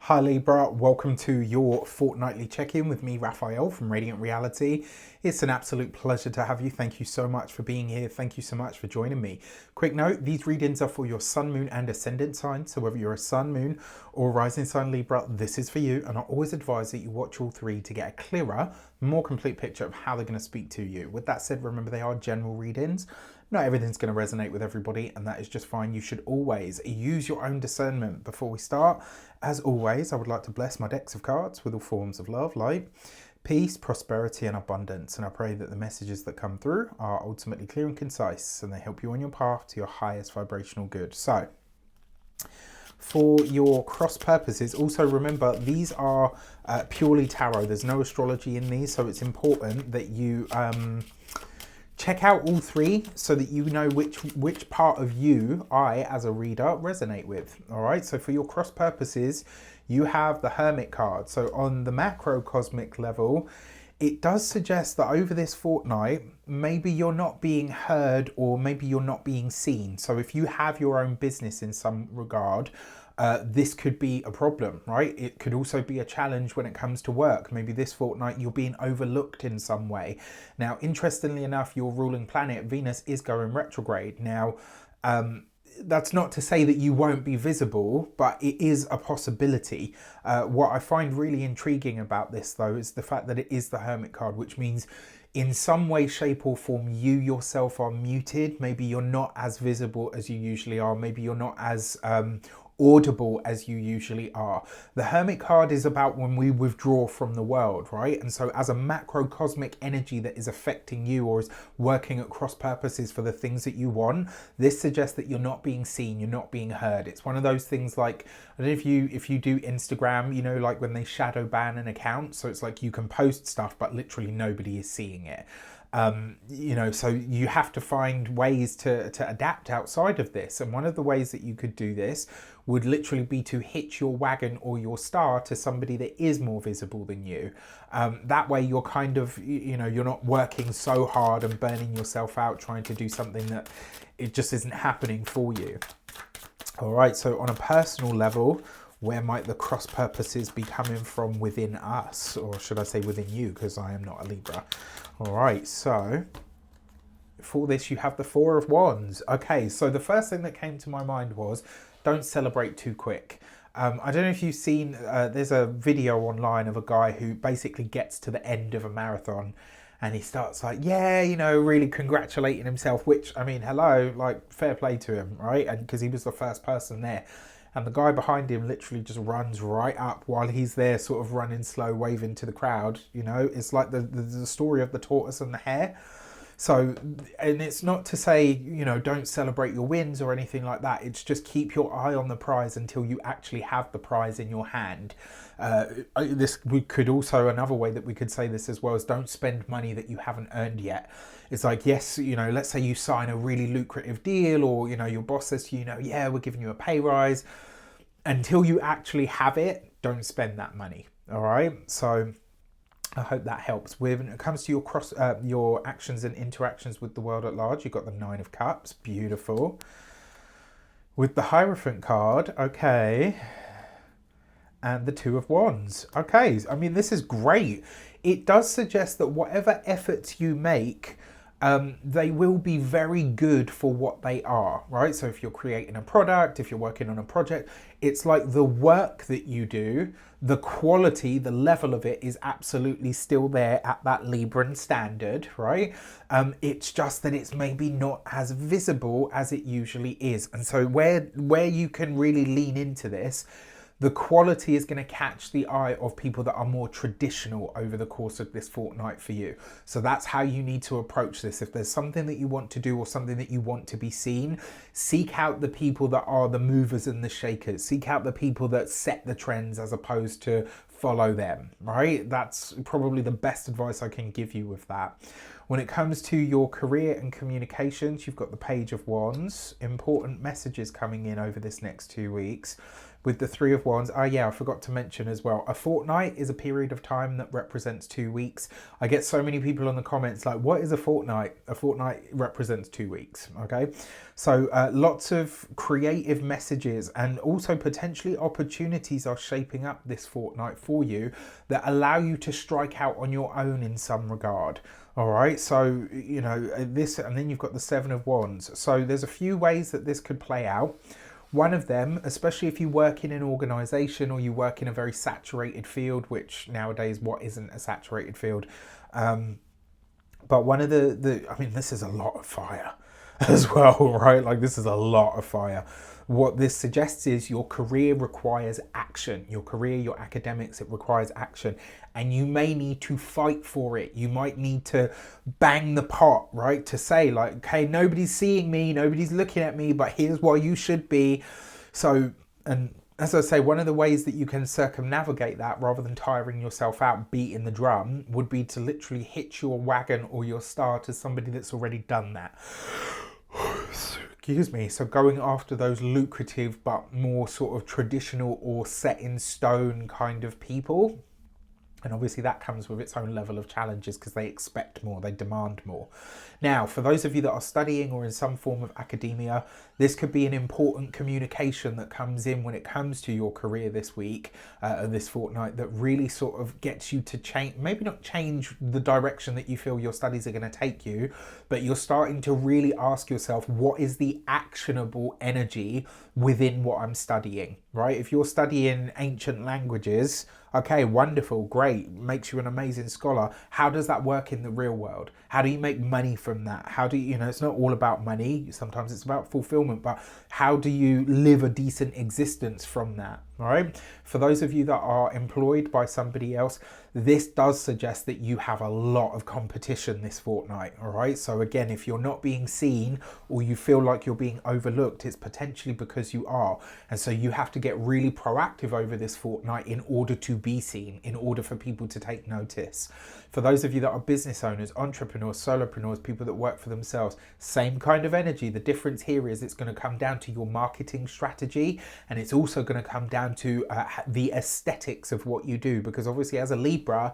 Hi Libra, welcome to your fortnightly check-in with me, Raphael from Radiant Reality. It's an absolute pleasure to have you. Thank you so much for being here. Thank you so much for joining me. Quick note, these readings are for your sun, moon and ascendant sign. So whether you're a sun, moon or rising sign Libra, this is for you. And I always advise that you watch all three to get a clearer, more complete picture of how they're going to speak to you. With that said, remember they are general readings. Not everything's going to resonate with everybody, and that is just fine. You should always use your own discernment. Before we start, as always, I would like to bless my decks of cards with all forms of love, light, peace, prosperity, and abundance. And I pray that the messages that come through are ultimately clear and concise, and they help you on your path to your highest vibrational good. So, for your cross purposes, also remember these are purely tarot. There's no astrology in these, so it's important that you check out all three so that you know which part of you I, as a reader, resonate with. All right, so for your cross purposes, you have the Hermit card. So on the macro cosmic level, it does suggest that over this fortnight, maybe you're not being heard or maybe you're not being seen. So if you have your own business in some regard, this could be a problem, right? It could also be a challenge when it comes to work. Maybe this fortnight you're being overlooked in some way. Now, interestingly enough, your ruling planet, Venus, is going retrograde. Now, that's not to say that you won't be visible, but it is a possibility. What I find really intriguing about this, though, is the fact that it is the Hermit card, which means in some way, shape or form, you yourself are muted. Maybe you're not as visible as you usually are. Maybe you're not as audible as you usually are. The Hermit card is about when we withdraw from the world, right? And so as a macrocosmic energy that is affecting you or is working at cross purposes for the things that you want, this suggests that you're not being seen, you're not being heard. It's one of those things like, I don't know if you do Instagram, you know, like when they shadow ban an account. So it's like you can post stuff, but literally nobody is seeing it. You know, so you have to find ways to adapt outside of this. And one of the ways that you could do this would literally be to hitch your wagon or your star to somebody that is more visible than you. That way you're kind of, you know, you're not working so hard and burning yourself out trying to do something that it just isn't happening for you. All right, so on a personal level, where might the cross purposes be coming from within us? Or should I say within you, because I am not a Libra. All right, so for this, you have the Four of Wands. Okay, so the first thing that came to my mind was don't celebrate too quick. I don't know if you've seen, there's a video online of a guy who basically gets to the end of a marathon and he starts like, yeah, you know, really congratulating himself, which, I mean, hello, like fair play to him, right? And because he was the first person there. And the guy behind him literally just runs right up while he's there sort of running slow, waving to the crowd. You know, it's like the story of the tortoise and the hare. So, and it's not to say, you know, don't celebrate your wins or anything like that. It's just keep your eye on the prize until you actually have the prize in your hand. We could also, another way that we could say this as well is don't spend money that you haven't earned yet. It's like, yes, you know, let's say you sign a really lucrative deal or, you know, your boss says to you, you know, yeah, we're giving you a pay rise. Until you actually have it, don't spend that money. All right. So I hope that helps. When it comes to your actions and interactions with the world at large, you've got the Nine of Cups. Beautiful. With the Hierophant card, okay. And the Two of Wands. Okay, I mean, this is great. It does suggest that whatever efforts you make, they will be very good for what they are, right? So if you're creating a product, if you're working on a project, it's like the work that you do, the quality, the level of it is absolutely still there at that Libran standard, right? It's just that it's maybe not as visible as it usually is. And so where you can really lean into this, the quality is going to catch the eye of people that are more traditional over the course of this fortnight for you. So that's how you need to approach this. If there's something that you want to do or something that you want to be seen, seek out the people that are the movers and the shakers. Seek out the people that set the trends as opposed to follow them, right? That's probably the best advice I can give you with that. When it comes to your career and communications, you've got the Page of Wands. Important messages coming in over this next 2 weeks. with the Three of Wands. Oh yeah, I forgot to mention as well, a fortnight is a period of time that represents 2 weeks. I get so many people on the comments like, what is a fortnight? A fortnight represents 2 weeks, okay? So lots of creative messages and also potentially opportunities are shaping up this fortnight for you that allow you to strike out on your own in some regard. All right, so, you know, this, and then you've got the Seven of Wands. So there's a few ways that this could play out. One of them, especially if you work in an organization or you work in a very saturated field, which nowadays, what isn't a saturated field? But one of I mean, this is a lot of fire as well, right? Like, this is a lot of fire. What this suggests is your career requires action. Your career, your academics, it requires action. And you may need to fight for it. You might need to bang the pot, right? To say like, okay, nobody's seeing me, nobody's looking at me, but here's what you should be. So, and as I say, one of the ways that you can circumnavigate that rather than tiring yourself out beating the drum would be to literally hitch your wagon or your star to somebody that's already done that. Excuse me. So going after those lucrative but more sort of traditional or set in stone kind of people. And obviously that comes with its own level of challenges because they expect more, they demand more. Now, for those of you that are studying or in some form of academia, this could be an important communication that comes in when it comes to your career this week, this fortnight, that really sort of gets you to change, maybe not change the direction that you feel your studies are going to take you, but you're starting to really ask yourself, what is the actionable energy within what I'm studying, right? If you're studying ancient languages, okay, wonderful, great, makes you an amazing scholar. How does that work in the real world? How do you make money from that? How do you, you know, it's not all about money. Sometimes it's about fulfillment, but how do you live a decent existence from that? All right. For those of you that are employed by somebody else, this does suggest that you have a lot of competition this fortnight. All right. So again, if you're not being seen or you feel like you're being overlooked, it's potentially because you are. And so you have to get really proactive over this fortnight in order to be seen, in order for people to take notice. For those of you that are business owners, entrepreneurs, solopreneurs, people that work for themselves, same kind of energy. The difference here is it's going to come down to your marketing strategy, and it's also going to come down to the aesthetics of what you do, because obviously as a Libra,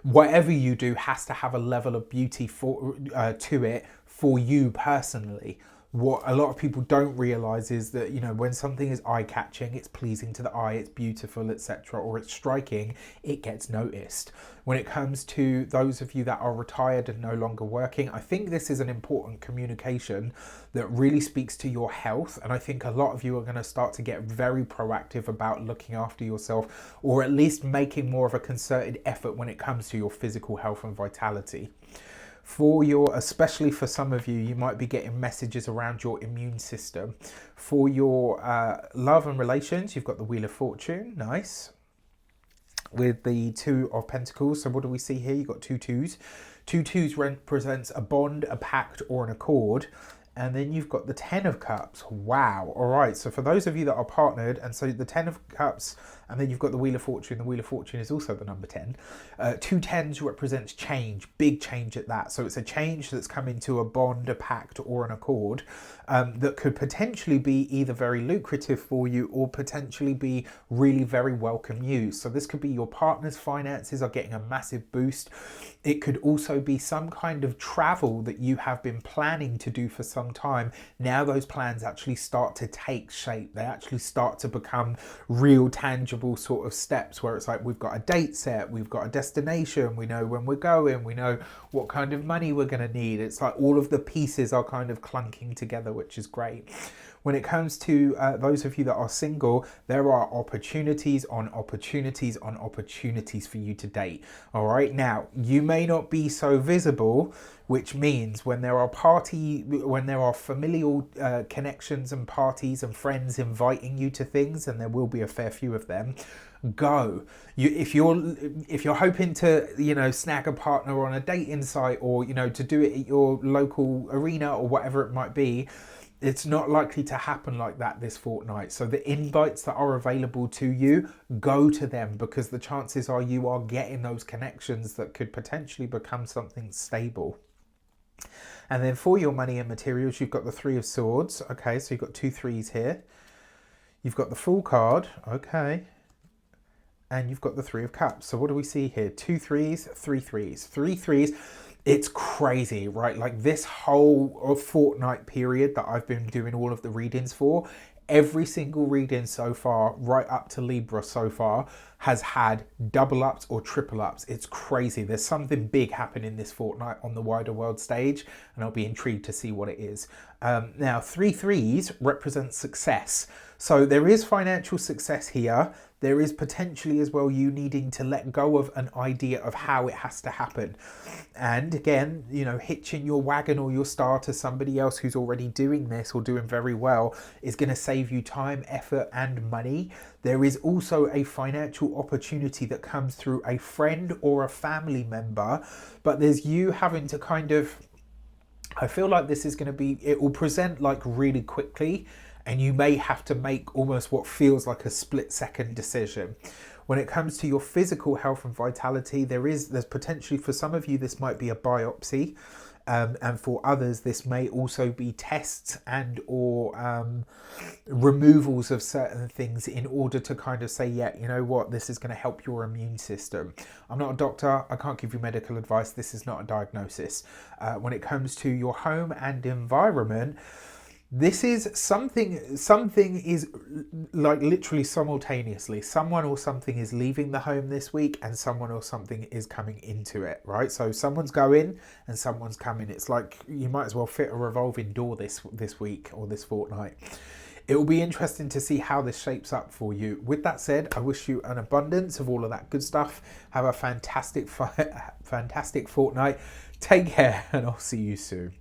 whatever you do has to have a level of beauty to it for you personally. What a lot of people don't realize is that, you know, when something is eye-catching, it's pleasing to the eye, it's beautiful, etc., or it's striking, it gets noticed. When it comes to those of you that are retired and no longer working, I think this is an important communication that really speaks to your health. And I think a lot of you are going to start to get very proactive about looking after yourself, or at least making more of a concerted effort when it comes to your physical health and vitality. For your, especially for some of you, you might be getting messages around your immune system. For your love and relations, you've got the Wheel of Fortune, nice. With the Two of Pentacles, so what do we see here? You've got two twos. Two twos represents a bond, a pact, or an accord. And then you've got the Ten of Cups. Wow. All right. So for those of you that are partnered, and so the Ten of Cups, and then you've got the Wheel of Fortune. The Wheel of Fortune is also the number 10. Two tens represents change, big change at that. So it's a change that's come into a bond, a pact, or an accord that could potentially be either very lucrative for you or potentially be really very welcome news. So this could be your partner's finances are getting a massive boost. It could also be some kind of travel that you have been planning to do for some time. Now those plans actually start to take shape. They actually start to become real, tangible sort of steps where it's like, we've got a date set, we've got a destination, we know when we're going, we know what kind of money we're going to need. It's like all of the pieces are kind of clunking together, which is great. When it comes to those of you that are single, there are opportunities on opportunities on opportunities for you to date. All right. Now, you may not be so visible, which means when there are familial connections and parties and friends inviting you to things, and there will be a fair few of them, go. If you're hoping to, you know, snag a partner on a dating site, or, you know, to do it at your local arena or whatever it might be, it's not likely to happen like that this fortnight. So the invites that are available to you, go to them, because the chances are you are getting those connections that could potentially become something stable. And then for your money and materials, you've got the Three of Swords. Okay, so you've got two threes here. You've got the Fool card, okay, and you've got the Three of Cups. So what do we see here? 2 threes, 3 threes, 3 threes. It's crazy, right? Like this whole fortnight period that I've been doing all of the readings for, every single reading so far, right up to Libra so far, has had double ups or triple ups. It's crazy. There's something big happening this fortnight on the wider world stage, and I'll be intrigued to see what it is. Now, 3 threes represent success. So there is financial success here. There is potentially as well you needing to let go of an idea of how it has to happen. And again, you know, hitching your wagon or your star to somebody else who's already doing this or doing very well is going to save you time, effort, and money. There is also a financial opportunity that comes through a friend or a family member, but there's you having to kind of, I feel like this is going to be, it will present like really quickly, and you may have to make almost what feels like a split-second decision. When it comes to your physical health and vitality, there's potentially, for some of you, this might be a biopsy. And for others, this may also be tests and or removals of certain things in order to kind of say, yeah, you know what, this is going to help your immune system. I'm not a doctor. I can't give you medical advice. This is not a diagnosis. When it comes to your home and environment, this is something is like literally simultaneously. Someone or something is leaving the home this week and someone or something is coming into it, right? So someone's going and someone's coming. It's like you might as well fit a revolving door this week or this fortnight. It will be interesting to see how this shapes up for you. With that said, I wish you an abundance of all of that good stuff. Have a fantastic fortnight. Take care, and I'll see you soon.